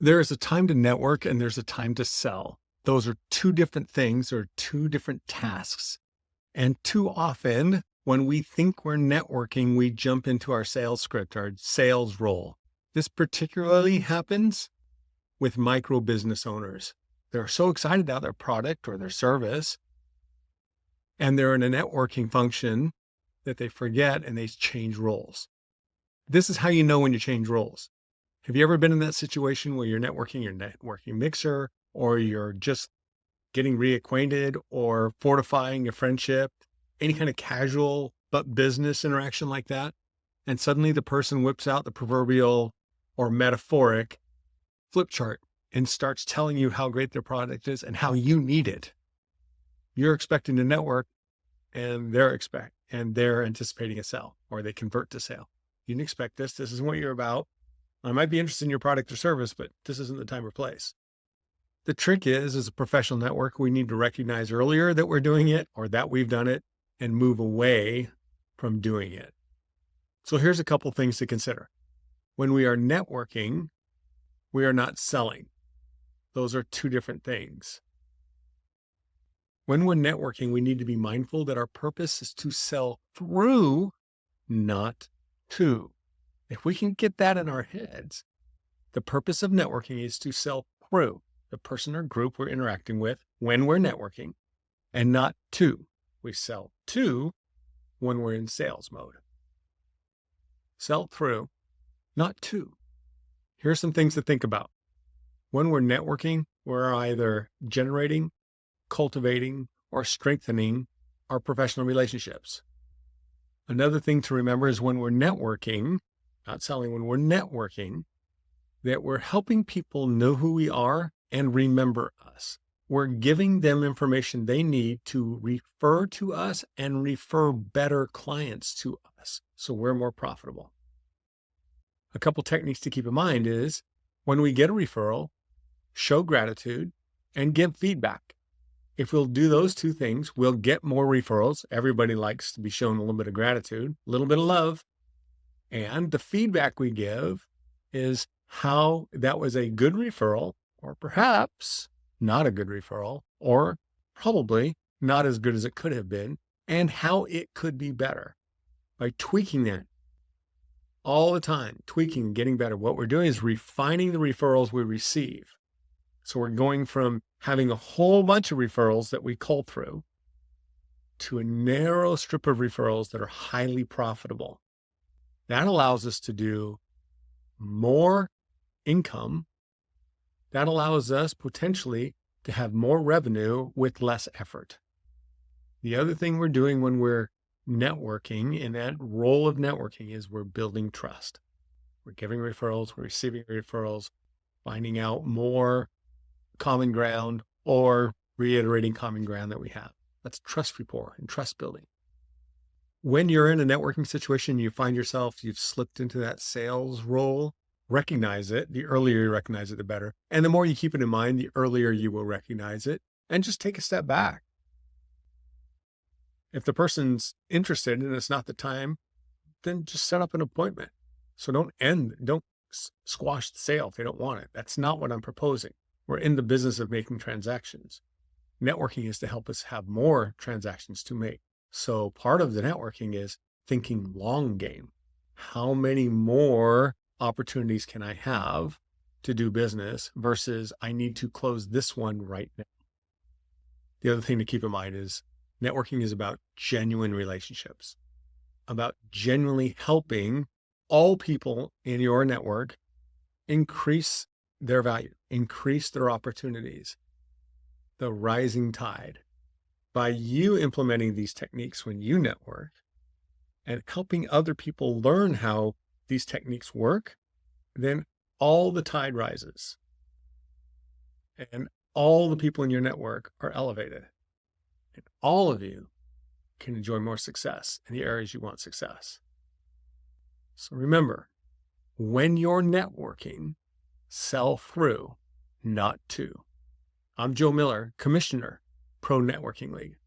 There is a time to network and there's a time to sell. Those are two different things or two different tasks. And too often, when we think we're networking, we jump into our sales script, our sales role. This particularly happens with micro business owners. They're so excited about their product or their service, and they're in a networking function that they forget and they change roles. This is how you know when you change roles. Have you ever been in that situation where you're networking your networking mixer, or you're just getting reacquainted or fortifying a friendship, any kind of casual but business interaction like that? And suddenly the person whips out the proverbial or metaphoric flip chart and starts telling you how great their product is and how you need it. You're expecting to network and they're anticipating a sale, or they convert to sale. You didn't expect this. This isn't what you're about. I might be interested in your product or service, but this isn't the time or place. The trick is, as a professional network, we need to recognize earlier that we're doing it or that we've done it and move away from doing it. So here's a couple things to consider. When we are networking, we are not selling. Those are two different things. When we're networking, we need to be mindful that our purpose is to sell through, not to. If we can get that in our heads, the purpose of networking is to sell through the person or group we're interacting with when we're networking, and not to. We sell to when we're in sales mode. Sell through, not to. Here's some things to think about. When we're networking, we're either generating, cultivating, or strengthening our professional relationships. Another thing to remember is when we're networking, not selling, when we're networking, that we're helping people know who we are and remember us. We're giving them information they need to refer to us and refer better clients to us, so we're more profitable. A couple techniques to keep in mind is when we get a referral, show gratitude and give feedback. If we'll do those two things, we'll get more referrals. Everybody likes to be shown a little bit of gratitude, a little bit of love. And the feedback we give is how that was a good referral, or perhaps not a good referral, or probably not as good as it could have been, and how it could be better. By tweaking that all the time, tweaking, getting better, what we're doing is refining the referrals we receive. So we're going from having a whole bunch of referrals that we cull through to a narrow strip of referrals that are highly profitable. That allows us to do more income. That allows us potentially to have more revenue with less effort. The other thing we're doing when we're networking, in that role of networking, is we're building trust. We're giving referrals, we're receiving referrals, finding out more common ground or reiterating common ground that we have. That's trust rapport and trust building. When you're in a networking situation, you find yourself, you've slipped into that sales role, recognize it. The earlier you recognize it, the better. And the more you keep it in mind, the earlier you will recognize it, and just take a step back. If the person's interested and it's not the time, then just set up an appointment. So don't squash the sale if they don't want it. That's not what I'm proposing. We're in the business of making transactions. Networking is to help us have more transactions to make. So part of the networking is thinking long game. How many more opportunities can I have to do business versus I need to close this one right now? The other thing to keep in mind is networking is about genuine relationships, about genuinely helping all people in your network increase their value, increase their opportunities, the rising tide. By you implementing these techniques when you network and helping other people learn how these techniques work, then all the tide rises and all the people in your network are elevated. And all of you can enjoy more success in the areas you want success. So remember, when you're networking, sell through, not to. I'm Joe Miller, Commissioner, ProNetworking League.